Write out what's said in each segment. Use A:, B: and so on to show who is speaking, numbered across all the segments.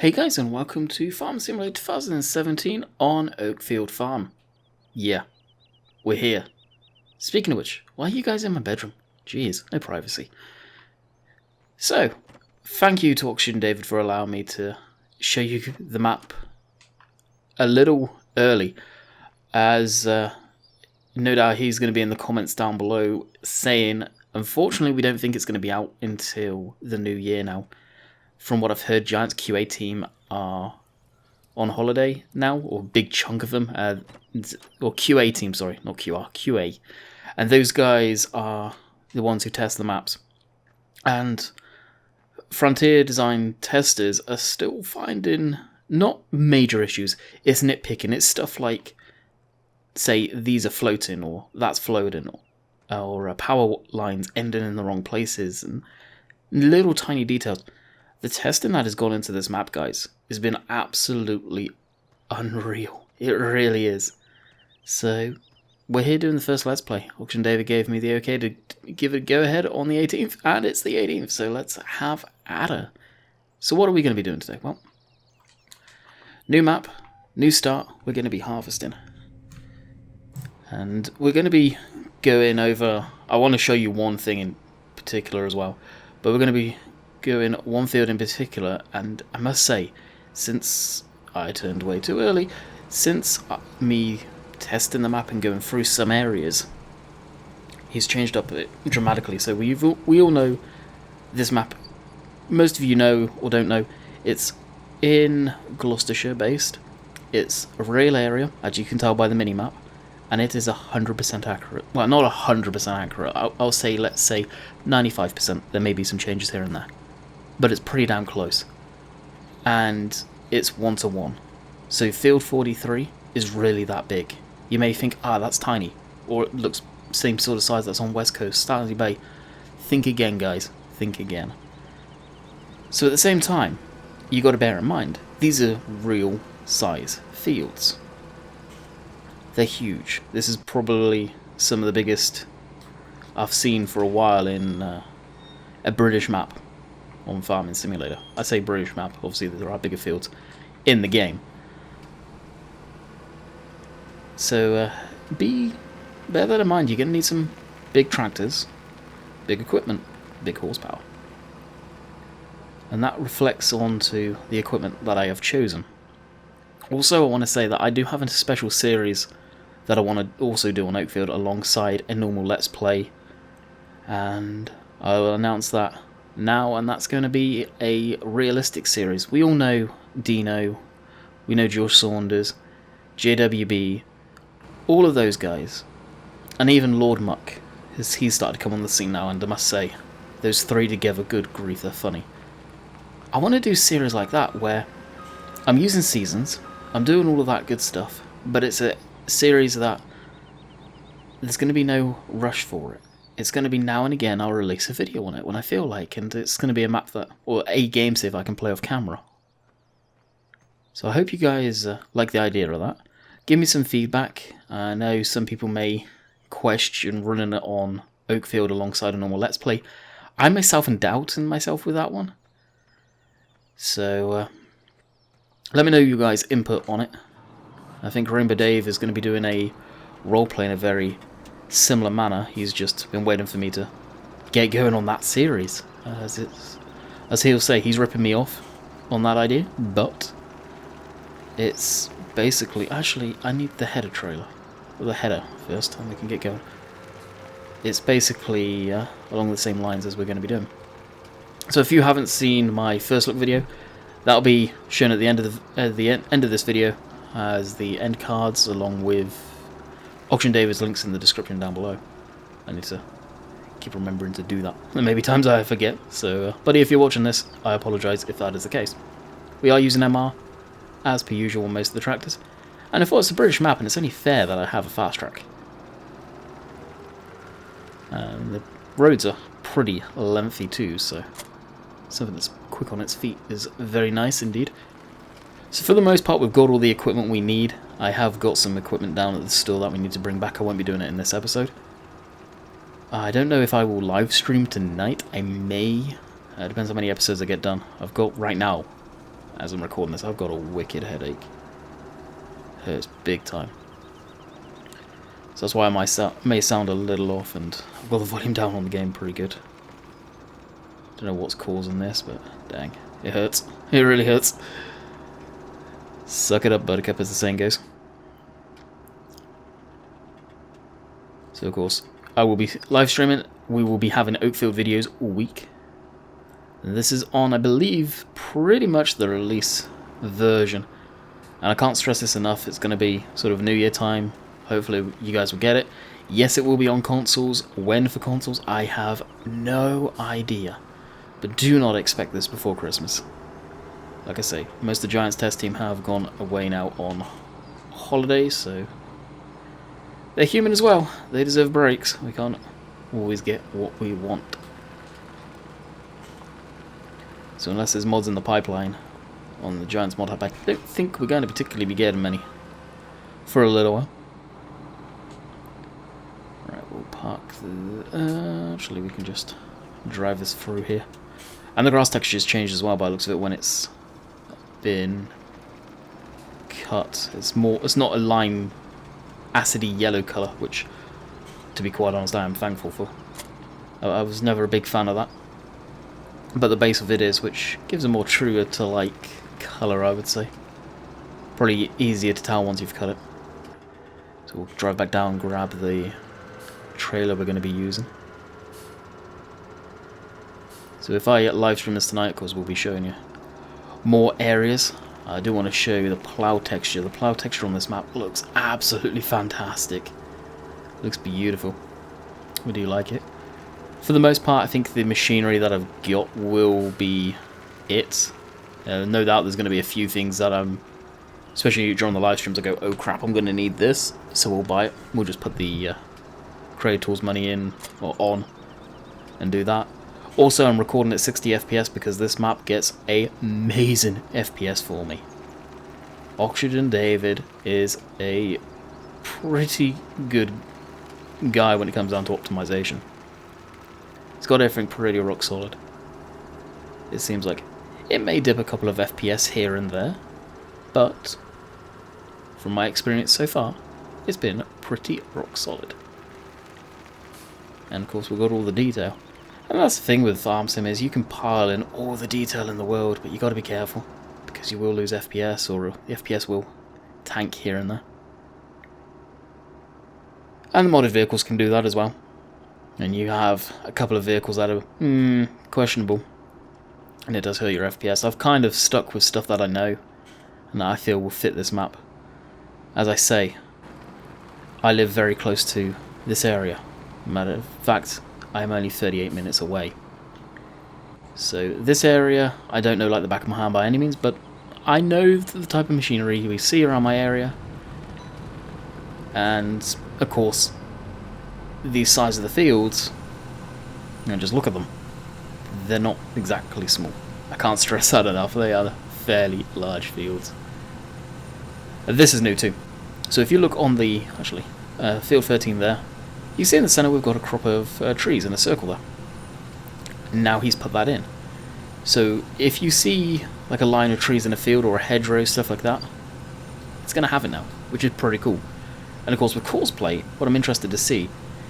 A: Hey guys, and welcome to Farm Simulator 2017 on Oakfield Farm. Yeah, we're here. Speaking of which, why are you guys in my bedroom? Jeez, no privacy. So, thank you to Auction David for allowing me to show you the map a little early, as no doubt he's going to be in the comments down below saying, unfortunately we don't think it's going to be out until the new year now. From what I've heard, Giant's QA team are on holiday now, or a big chunk of them, or QA team, sorry, not QR, QA. And those guys are the ones who test the maps. And Frontier Design testers are still finding not major issues, it's nitpicking, it's stuff like, say, these are floating, or that's floating, or power lines ending in the wrong places, and little tiny details. The testing that has gone into this map, guys, has been absolutely unreal. It really is. So, we're here doing the first Let's Play. Auction David gave me the okay to give it a go-ahead on the 18th, and it's the 18th, so let's have at her. So what are we going to be doing today? Well, new map, new start, we're going to be harvesting. And we're going to be going over... I want to show you one thing in particular as well, but we're going to be going one field in particular, and I must say, since I turned way too early, since me testing the map and going through some areas, he's changed up a bit dramatically. So we all know this map, most of you know or don't know, it's in Gloucestershire based, it's a real area, as you can tell by the mini-map, and it is 100% accurate. Well, not 100% accurate, I'll say, let's say 95%, there may be some changes here and there. But it's pretty damn close. And it's 1-to-1. So field 43 is really that big. You may think, that's tiny. Or it looks same sort of size that's on West Coast, Stanley Bay. Think again, guys. Think again. So at the same time, you got to bear in mind, these are real size fields. They're huge. This is probably some of the biggest I've seen for a while in a British map on Farming Simulator. I say British map, obviously there are bigger fields in the game. So bear that in mind, you're going to need some big tractors, big equipment, big horsepower. And that reflects onto the equipment that I have chosen. Also, I want to say that I do have a special series that I want to also do on Oakfield alongside a normal Let's Play. And I will announce that now, and that's going to be a realistic series. We all know Dino, we know George Saunders, JWB, all of those guys, and even Lord Muck, as he's started to come on the scene now, and I must say, those three together, good grief, they're funny. I want to do series like that, where I'm using seasons, I'm doing all of that good stuff, but it's a series that there's going to be no rush for it. It's going to be now and again I'll release a video on it when I feel like, and it's going to be a map that, or a game save I can play off camera. So I hope you guys like the idea of that. Give me some feedback. I know some people may question running it on Oakfield alongside a normal Let's Play. I myself am doubting myself with that one. So let me know you guys' input on it. I think Rainbow Dave is going to be doing a roleplay in a very similar manner. He's just been waiting for me to get going on that series. As he'll say, he's ripping me off on that idea, but it's basically... Actually, I need the header trailer. Or the header first, and we can get going. It's basically along the same lines as we're going to be doing. So if you haven't seen my first look video, that'll be shown at the end of the end of this video as the end cards, along with Auction David's links in the description down below. I need to keep remembering to do that. There may be times I forget, so buddy, if you're watching this, I apologise if that is the case. We are using MR, as per usual on most of the tractors, and I thought it's a British map and it's only fair that I have a fast track. The roads are pretty lengthy too, so something that's quick on its feet is very nice indeed. So for the most part, we've got all the equipment we need. I have got some equipment down at the store that we need to bring back. I won't be doing it in this episode. I don't know if I will live stream tonight. I may. It depends how many episodes I get done. I've got, right now, as I'm recording this. I've got a wicked headache. Hurts big time. So that's why I may sound a little off, and I've got the volume down on the game pretty good. Don't know what's causing this, but dang, it hurts. It really hurts. Suck it up, Buttercup, as the saying goes. So of course, I will be live streaming. We will be having Oakfield videos all week. And this is on, I believe, pretty much the release version. And I can't stress this enough, it's going to be sort of New Year time. Hopefully you guys will get it. Yes, it will be on consoles. When for consoles, I have no idea. But do not expect this before Christmas. Like I say, most of the Giants test team have gone away now on holidays, so they're human as well. They deserve breaks. We can't always get what we want. So unless there's mods in the pipeline on the Giants mod hub, I don't think we're going to particularly be getting many for a little while. Right, we'll park the... actually, we can just drive this through here. And the grass texture's changed as well by the looks of it when it's been cut. It's not a lime acidy yellow colour, which, to be quite honest, I am thankful for. I was never a big fan of that. But the base of it is, which gives a more truer to like colour, I would say. Probably easier to tell once you've cut it. So we'll drive back down and grab the trailer we're going to be using. So if I live stream this tonight, of course, we'll be showing you more areas. I do want to show you the plough texture. The plough texture on this map looks absolutely fantastic. Looks beautiful. We do like it. For the most part, I think the machinery that I've got will be it. No doubt there's going to be a few things that especially during the live streams, I go, oh crap, I'm going to need this, so we'll buy it. We'll just put the Creator's money in, or on, and do that. Also, I'm recording at 60 FPS because this map gets amazing FPS for me. Oxygen David is a pretty good guy when it comes down to optimization. It's got everything pretty rock solid. It seems like it may dip a couple of FPS here and there, but from my experience so far, it's been pretty rock solid. And of course, we've got all the detail. And that's the thing with Farm Sim is you can pile in all the detail in the world, but you got to be careful because you will lose FPS, or the FPS will tank here and there. And the modded vehicles can do that as well. And you have a couple of vehicles that are questionable, and it does hurt your FPS. I've kind of stuck with stuff that I know and that I feel will fit this map. As I say, I live very close to this area. Matter of fact, I am only 38 minutes away. So this area, I don't know like the back of my hand by any means, but I know the type of machinery we see around my area. And, of course, these size of the fields, just look at them. They're not exactly small. I can't stress that enough. They are fairly large fields. This is new too. So if you look on the, field 13 there, you see in the centre we've got a crop of trees in a circle there. Now he's put that in. So if you see like a line of trees in a field or a hedgerow, stuff like that, it's going to have it now, which is pretty cool. And of course with Courseplay, what I'm interested to see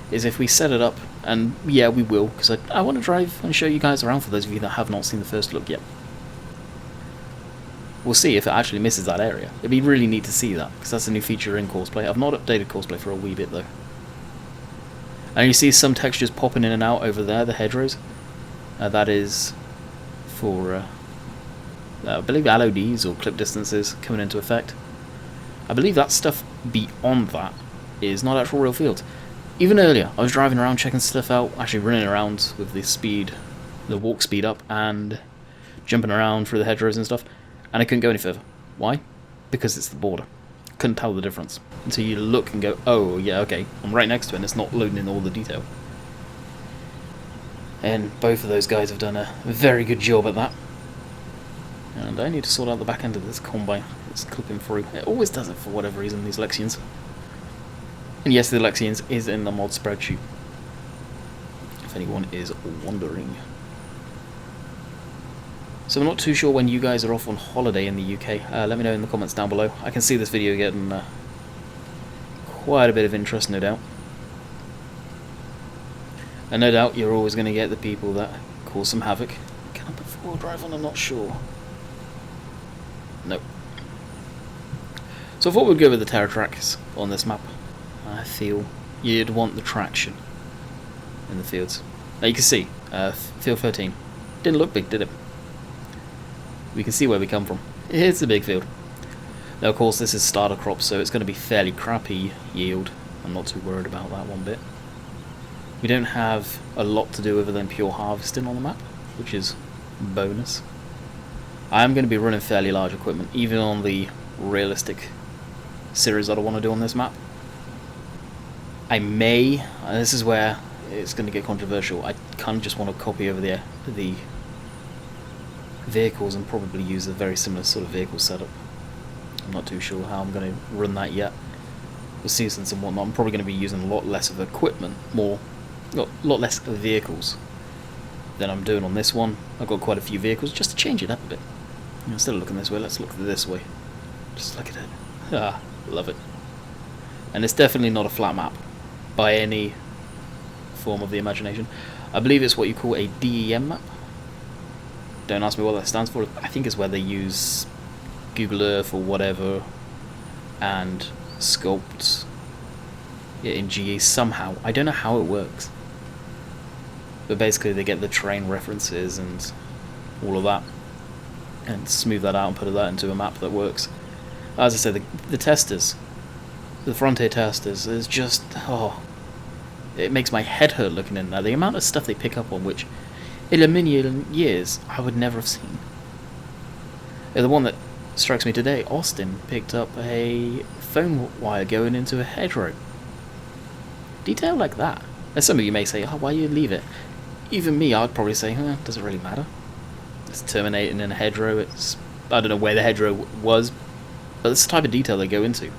A: is if we set it up, and yeah, we will, because I want to drive and show you guys around for those of you that have not seen the first look yet. We'll see if it actually misses that area. It'd be really neat to see that, because that's a new feature in Courseplay. I've not updated Courseplay for a wee bit though. And you see some textures popping in and out over there, the hedgerows. That is for, I believe, LODs or clip distances coming into effect. I believe that stuff beyond that is not actual real fields. Even earlier, I was driving around checking stuff out, actually running around with the speed, the walk speed up, and jumping around through the hedgerows and stuff, and I couldn't go any further. Why? Because it's the border. Couldn't tell the difference until you look and go, oh yeah, okay, I'm right next to it and it's not loading in all the detail. And both of those guys have done a very good job at that. And I need to sort out the back end of this combine. It's clipping through. It always does it for whatever reason, these Lexians. And yes, the Lexians is in the mod spreadsheet, if anyone is wondering. So I'm not too sure when you guys are off on holiday in the UK. Let me know in the comments down below. I can see this video getting quite a bit of interest, no doubt. And no doubt you're always going to get the people that cause some havoc. Can I put 4-wheel drive on? I'm not sure. Nope. So I thought we'd go with the Terra tracks on this map. I feel you'd want the traction in the fields. Now you can see, field 13. Didn't look big, did it? We can see where we come from. It's a big field. Now of course this is starter crop, so it's going to be fairly crappy yield. I'm not too worried about that one bit. We don't have a lot to do other than pure harvesting on the map, which is bonus. I am going to be running fairly large equipment, even on the realistic series that I want to do on this map. I may, and this is where it's going to get controversial, I kind of just want to copy over the vehicles and probably use a very similar sort of vehicle setup. I'm not too sure how I'm going to run that yet. With seasons and whatnot, I'm probably going to be using a lot less of equipment, a lot less vehicles than I'm doing on this one. I've got quite a few vehicles just to change it up a bit. Instead of looking this way, let's look this way. Just look at it. Ah, love it. And it's definitely not a flat map by any form of the imagination. I believe it's what you call a DEM map. Don't ask me what that stands for. I think it's where they use Google Earth or whatever and sculpt it in GE somehow. I don't know how it works. But basically they get the terrain references and all of that and smooth that out and put that into a map that works. As I said, the testers, the Frontier testers, is just, oh, it makes my head hurt looking in there. The amount of stuff they pick up on which in a million years I would never have seen. The one that strikes me today, Austin picked up a phone wire going into a hedgerow. Detail like that. As some of you may say, oh, why you leave it? Even me, I'd probably say, does it really matter? It's terminating in a hedgerow. It's, I don't know where the hedgerow was, but it's the type of detail they go into.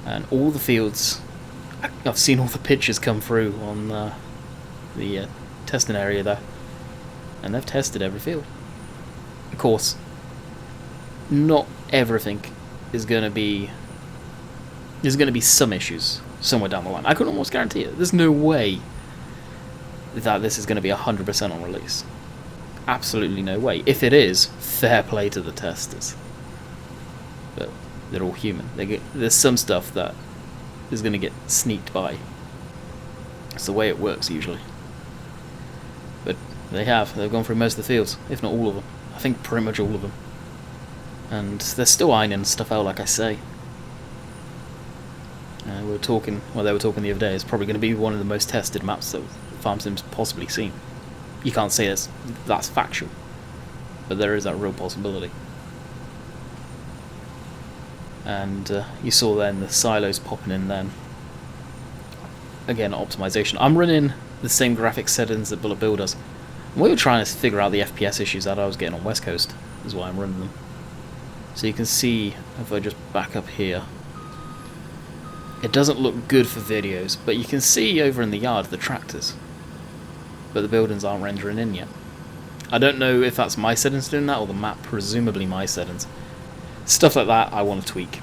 A: And all the fields, I've seen all the pictures come through on the testing area there, and they've tested every field. Of course, not everything is going to be. There's going to be some issues somewhere down the line. I can almost guarantee it. There's no way that this is going to be 100% on release. Absolutely no way. If it is, fair play to the testers. But they're all human. There's some stuff that is going to get sneaked by. It's the way it works usually. But they've gone through most of the fields, if not all of them. I think pretty much all of them. And they're still ironing stuff out, like I say. They were talking the other day, it's probably going to be one of the most tested maps that Farm Sim's possibly seen. You can't say that's factual, but there is that real possibility. And you saw then the silos popping in then. Again, optimization. I'm running the same graphics settings that Bullet Bill does. And we were trying to figure out the FPS issues that I was getting on West Coast, is why I'm running them. So you can see, if I just back up here, it doesn't look good for videos, but you can see over in the yard the tractors. But the buildings aren't rendering in yet. I don't know if that's my settings doing that or the map, presumably my settings. Stuff like that I want to tweak,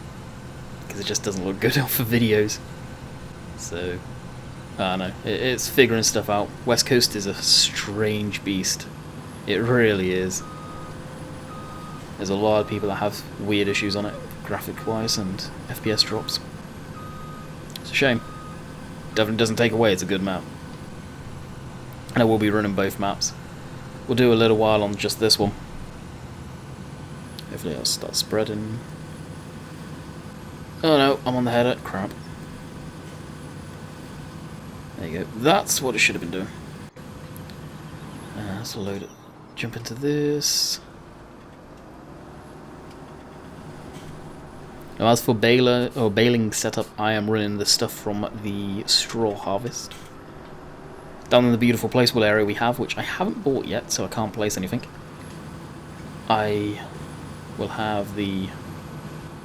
A: because it just doesn't look good for videos. So, I don't know, it's figuring stuff out. West Coast is a strange beast. It really is. There's a lot of people that have weird issues on it, graphic-wise and FPS drops. It's a shame. Definitely doesn't take away it's a good map. And I will be running both maps. We'll do a little while on just this one. Hopefully I'll start spreading. Oh no, I'm on the header. Crap. There you go. That's what it should have been doing. Let's load it. Jump into this. Now as for baling setup, I am running the stuff from the straw harvest. Down in the beautiful placeable area we have, which I haven't bought yet, so I can't place anything. I will have the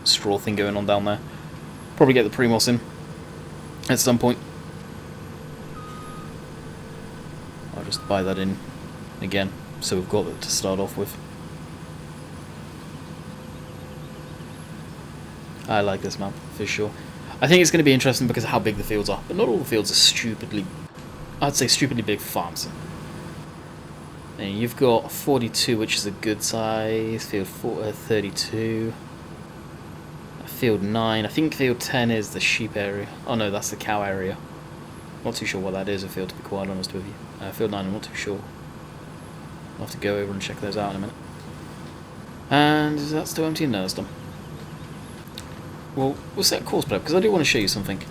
A: straw thing going on down there. Probably get the Primos in at some point. I'll just buy that in again. So we've got that to start off with. I like this map, for sure. I think it's going to be interesting because of how big the fields are. But not all the fields are stupidly... I'd say stupidly big farms. And you've got 42, which is a good size. Field 32. Field 9. I think field 10 is the sheep area. Oh no, that's the cow area. Not too sure what that is, a field, to be quite honest with you. Field 9, I'm not too sure. I'll have to go over and check those out in a minute. And is that still empty? No, it's done. Well, we'll set courseplay because I do want to show you something.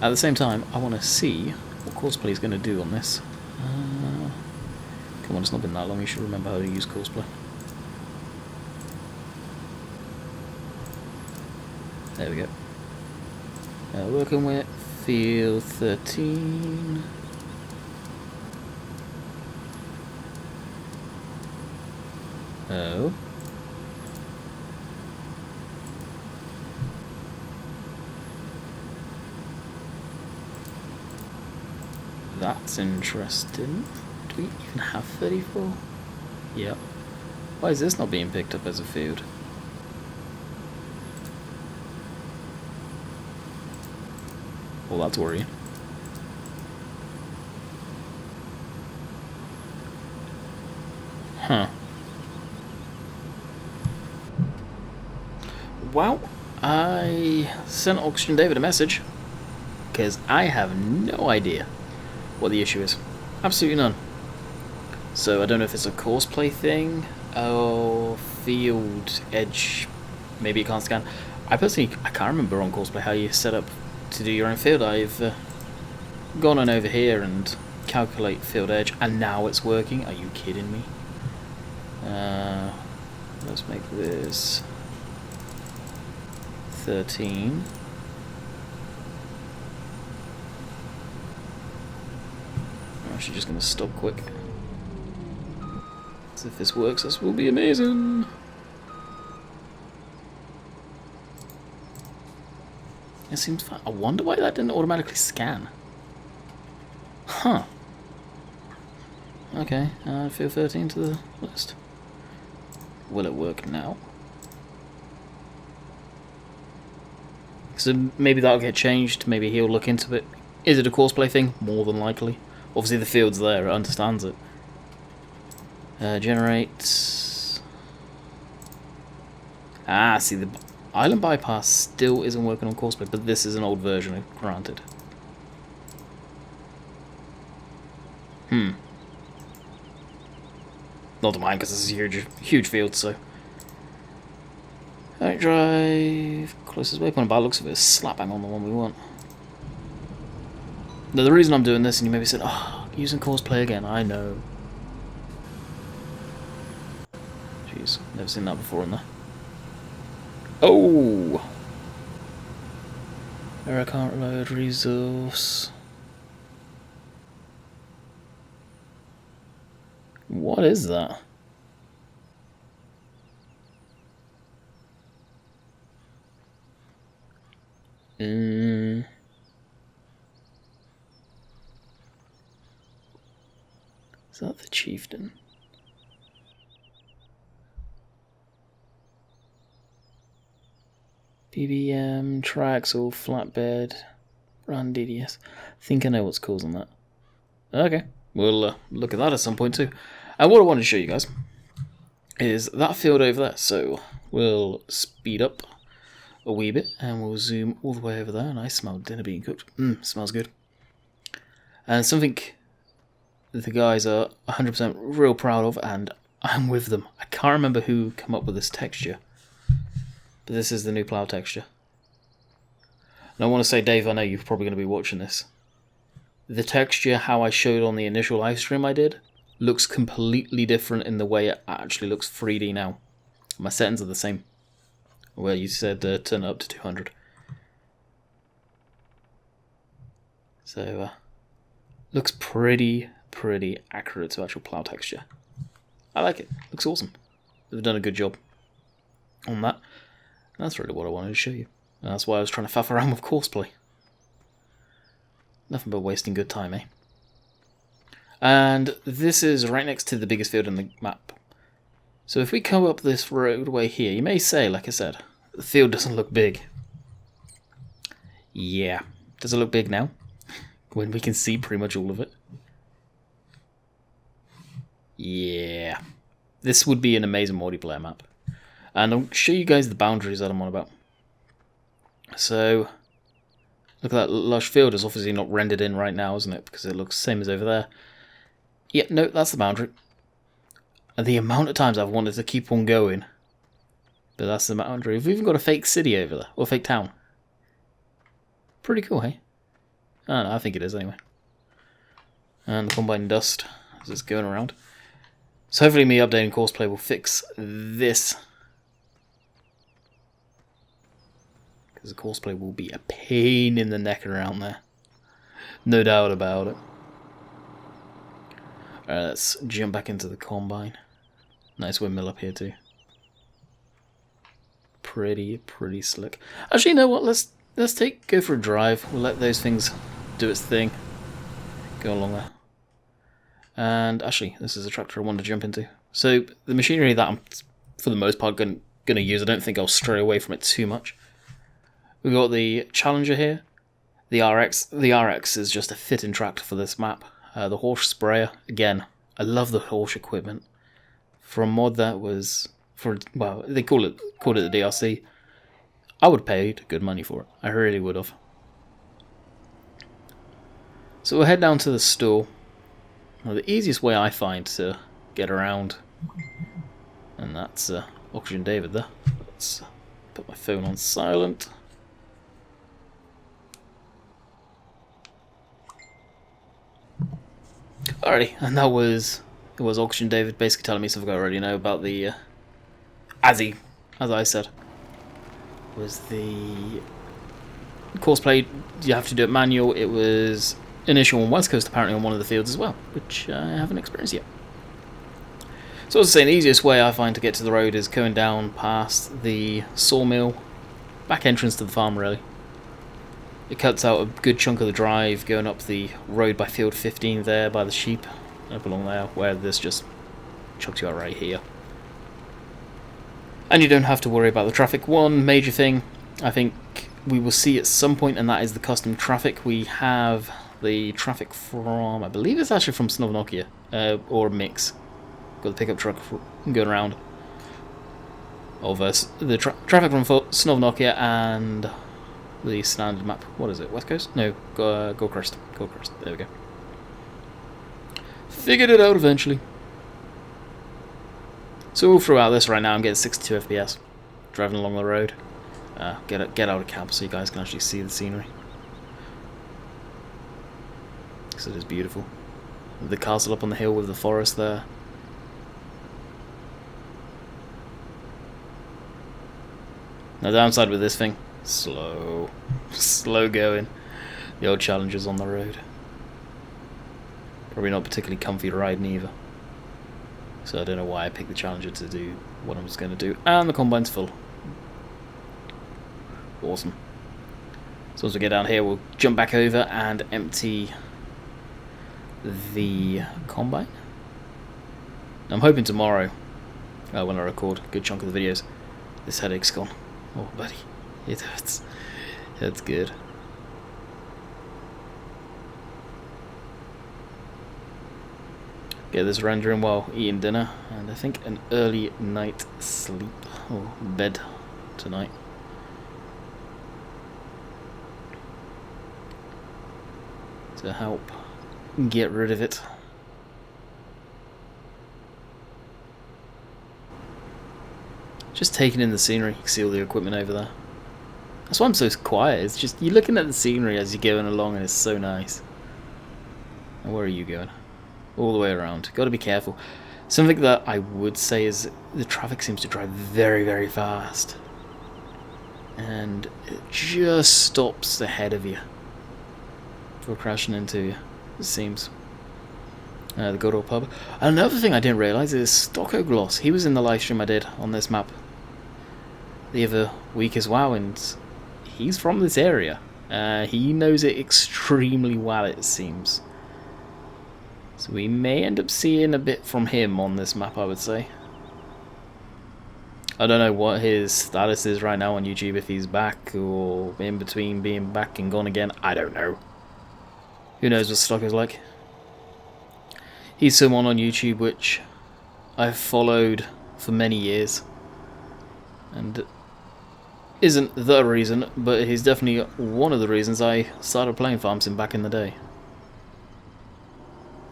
A: At the same time, I want to see what courseplay is going to do on this. Come on, it's not been that long. You should remember how to use courseplay. There we go. Working with field 13. Oh. That's interesting. Do we even have 34? Yep. Why is this not being picked up as a field? Well, that's worrying. Huh. Well, I sent Oxygen David a message because I have no idea what the issue is. Absolutely none. So I don't know if it's a courseplay thing or field edge. Maybe you can't scan. I personally, I can't remember on courseplay how you set up to do your own field. I've gone on over here and calculate field edge, and now it's working. Are you kidding me? Let's make this 13. I'm actually just going to stop quick. So if this works, this will be amazing. It seems fine. I wonder why that didn't automatically scan. Huh. Okay, add field 13 to the list. Will it work now? So maybe that'll get changed, maybe he'll look into it. Is it a courseplay thing? More than likely. Obviously the field's there, it understands it. Generate... Ah, see, the Island Bypass still isn't working on courseplay, but this is an old version, granted. Not to mind, because this is a huge field, so... Alright, drive... Closest waypoint, by the looks of it, is slap bang on the one we want. Now, the reason I'm doing this, and you maybe said, oh, using courseplay again, I know. Jeez, never seen that before in there. Oh! Error, can't reload, resource... What is that? Is that the chieftain? BBM, triaxle, flatbed, run DDS. I think I know what's causing that. Okay, we'll look at that at some point too. And what I wanted to show you guys is that field over there. So we'll speed up a wee bit and we'll zoom all the way over there. And I smell dinner being cooked. Smells good. And something that the guys are 100% real proud of, and I'm with them. I can't remember who came up with this texture, but this is the new plow texture. And I want to say, Dave, I know you're probably going to be watching this. The texture, how I showed on the initial live stream I did, looks completely different in the way it actually looks 3D now. My settings are the same. Well, you said turn it up to 200. So, looks pretty accurate to actual plow texture. I like it. Looks awesome. They've done a good job on that. And that's really what I wanted to show you. And that's why I was trying to faff around with courseplay. Nothing but wasting good time, eh? And this is right next to the biggest field in the map. So if we come up this roadway here, you may say, like I said, the field doesn't look big. Yeah. Does it look big now? When we can see pretty much all of it? Yeah. This would be an amazing multiplayer map. And I'll show you guys the boundaries that I'm on about. So, look at that lush field. It's obviously not rendered in right now, isn't it? Because it looks the same as over there. Yeah, no, that's the boundary. And the amount of times I've wanted to keep on going. But that's the boundary. We've even got a fake city over there. Or a fake town. Pretty cool, hey? I don't know, I think it is anyway. And the combine dust as it's going around. So hopefully me updating courseplay will fix this. Because the courseplay will be a pain in the neck around there. No doubt about it. Alright, let's jump back into the combine. Nice windmill up here too. Pretty slick. Actually, you know what? Let's go for a drive. We'll let those things do its thing. Go along there. And actually, this is a tractor I wanted to jump into. So the machinery that I'm, for the most part, going to use, I don't think I'll stray away from it too much. We've got the Challenger here. The RX. The RX is just a fitting tractor for this map. The Horse sprayer, again, I love the Horse equipment. For a mod that was, well, they call it the DRC. I would have paid good money for it. I really would have. So we'll head down to the store. Well, the easiest way I find to get around, and that's Oxygen David there. Let's put my phone on silent. Alrighty, and it was Oxygen David basically telling me something I already know about the as I said, was the courseplay. You have to do it manual. It was initial on West Coast apparently on one of the fields as well, which I haven't experienced yet. So as I was saying, the easiest way I find to get to the road is going down past the sawmill, back entrance to the farm really. It cuts out a good chunk of the drive going up the road by field 15 there, by the sheep, up along there, where this just chucks you out right here. And you don't have to worry about the traffic. One major thing I think we will see at some point, and that is the custom traffic. We have the traffic from, I believe it's actually from Snovnokia, or a mix. Got the pickup truck going around. Over the traffic from Snovnokia and the standard map. What is it? West Coast? No, Goldcrest. Goldcrest. There we go. Figured it out eventually. So all throughout this right now, I'm getting 62 FPS. Driving along the road. Get out of cab so you guys can actually see the scenery. Because it is beautiful. The castle up on the hill with the forest there. Now, the downside with this thing, slow going. The old Challenger's on the road. Probably not particularly comfy riding either. So I don't know why I picked the Challenger to do what I was going to do. And the combine's full. Awesome. So as we get down here, we'll jump back over and empty the combine. I'm hoping tomorrow, when I record a good chunk of the videos, this headache's gone. Oh, buddy, it hurts. That's good. Get this rendering while eating dinner, and I think an early night sleep or bed tonight. To help get rid of it. Just taking in the scenery. You can see all the equipment over there. That's why I'm so quiet. It's just you're looking at the scenery as you're going along, and it's so nice. And where are you going? All the way around. Got to be careful. Something that I would say is the traffic seems to drive very, very fast, and it just stops ahead of you before crashing into you. It seems. The good old pub. Another thing I didn't realise is Stocko Gloss. He was in the live stream I did on this map the other week as well, and he's from this area. He knows it extremely well, it seems. So we may end up seeing a bit from him on this map, I would say. I don't know what his status is right now on YouTube, if he's back or in between being back and gone again. I don't know. Who knows what stock is like. He's someone on YouTube which I've followed for many years. And isn't the reason, but he's definitely one of the reasons I started playing Farm Sim back in the day.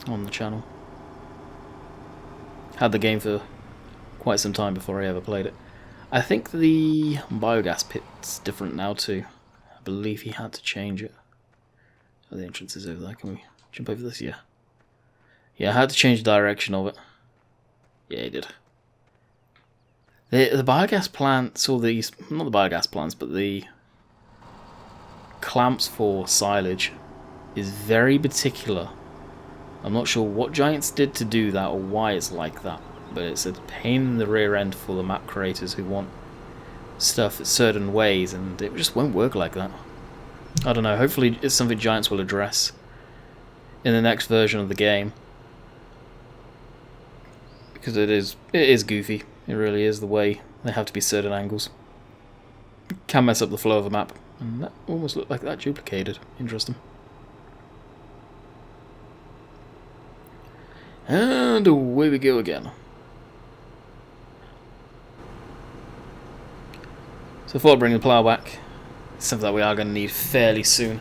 A: On the channel. Had the game for quite some time before I ever played it. I think the biogas pit's different now too. I believe he had to change it. Oh, the entrance is over there. Can we jump over this? Yeah. Yeah, I had to change the direction of it. Yeah, he did. The biogas plants, or these, not the biogas plants, but the clamps for silage is very particular. I'm not sure what Giants did to do that or why it's like that, but it's a pain in the rear end for the map creators who want stuff certain ways, and it just won't work like that. I don't know, hopefully it's something Giants will address in the next version of the game. Because it is goofy. It really is, the way they have to be certain angles. It can mess up the flow of a map. And that almost looked like that duplicated. Interesting. And away we go again. So before I bring the plough back, it's something that we are going to need fairly soon.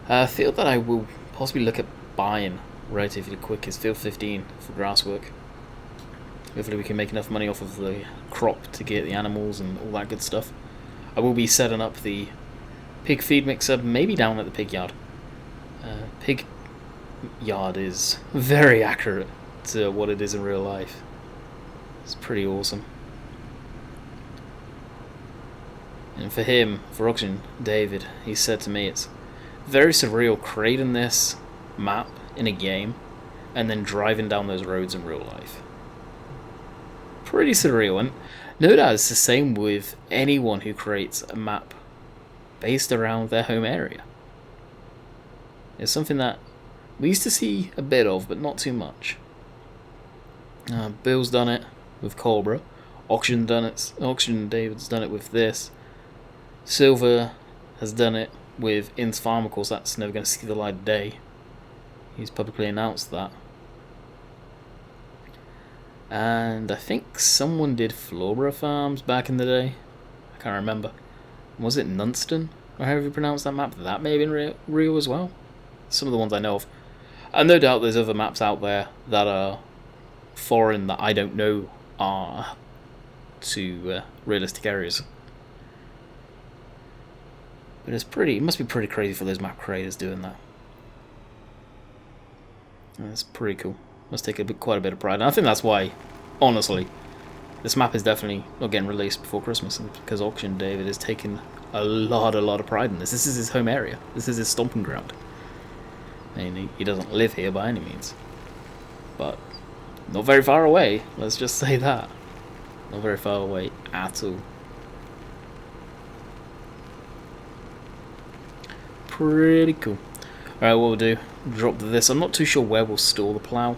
A: I feel that I will possibly look at buying relatively quick is field 15 for grass work. Hopefully we can make enough money off of the crop to get the animals and all that good stuff. I will be setting up the pig feed mixer, maybe down at the pig yard. Pig yard is very accurate to what it is in real life. It's pretty awesome. And for him, for Auction David, he said to me it's very surreal creating this map in a game and then driving down those roads in real life. Pretty surreal, and no doubt it's the same with anyone who creates a map based around their home area. It's something that we used to see a bit of, but not too much. Bill's done it with Cobra. Auction David's done it with this. Silver has done it with In's Farm. Of course, that's never going to see the light of day. He's publicly announced that. And I think someone did Flora Farms back in the day. I can't remember. Was it Nunston? Or however you pronounce that map? That may have been real as well. Some of the ones I know of. And no doubt there's other maps out there that are foreign that I don't know are to realistic areas. But it must be pretty crazy for those map creators doing that. That's pretty cool. Must take quite a bit of pride. And I think that's why, honestly, this map is definitely not getting released before Christmas, because Auction David is taking a lot of pride in this. This is his home area. This is his stomping ground. And he doesn't live here by any means. But not very far away, let's just say that. Not very far away at all. Pretty cool. Alright, what we'll do, drop this. I'm not too sure where we'll store the plough.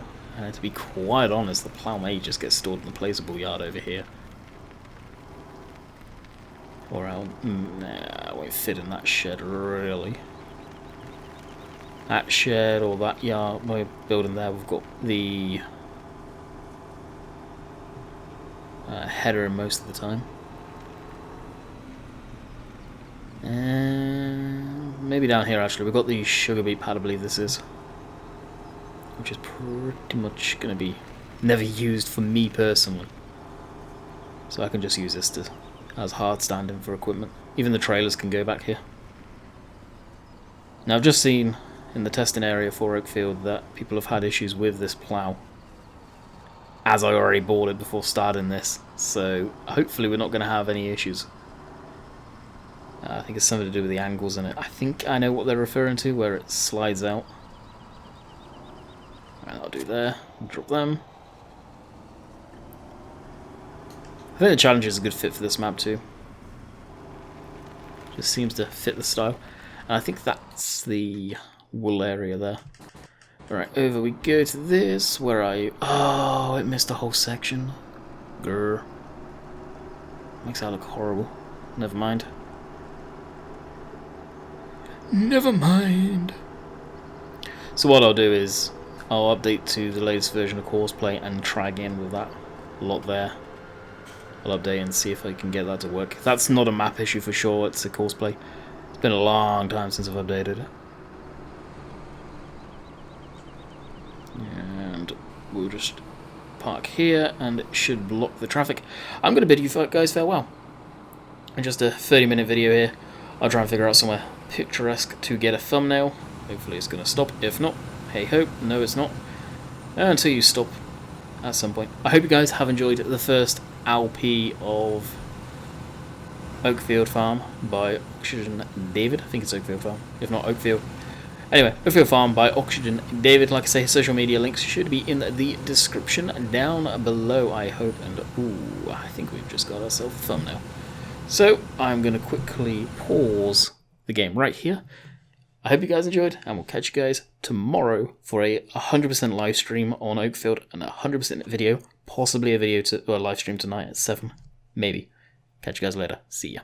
A: To be quite honest, the plough may just get stored in the placeable yard over here. Or I won't fit in that shed, really. That shed or that yard, my building there, we've got the header in most of the time. And maybe down here actually, we've got the sugar beet pad, I believe this is. Which is pretty much going to be never used for me personally. So I can just use this as hard standing for equipment. Even the trailers can go back here. Now I've just seen in the testing area for Oakfield that people have had issues with this plough, as I already bought it before starting this, so hopefully we're not going to have any issues. I think it's something to do with the angles in it. I think I know what they're referring to, where it slides out. Right, that'll do there. Drop them. I think the challenge is a good fit for this map too. Just seems to fit the style. And I think that's the wool area there. Alright, over we go to this. Where are you? Oh, it missed a whole section. Grr. Makes that look horrible. Never mind. Never mind. So what I'll do is I'll update to the latest version of Courseplay and try again with that lot there. I'll update and see if I can get that to work. That's not a map issue for sure, it's a Courseplay. It's been a long time since I've updated it. And we'll just park here and it should block the traffic. I'm going to bid you guys farewell. In just a 30-minute video here, I'll try and figure out somewhere picturesque to get a thumbnail. Hopefully it's going to stop. If not, hey ho, no it's not. Until you stop at some point. I hope you guys have enjoyed the first LP of Oakfield Farm by Oxygen David. I think it's Oakfield Farm, if not Oakfield. Anyway, Oakfield Farm by Oxygen David. Like I say, social media links should be in the description down below, I hope. And ooh, I think we've just got ourselves a thumbnail. So I'm going to quickly pause the game right here. I hope you guys enjoyed, and we'll catch you guys tomorrow for a 100% live stream on Oakfield and a 100% video, possibly a live stream tonight at 7, maybe. Catch you guys later. See ya.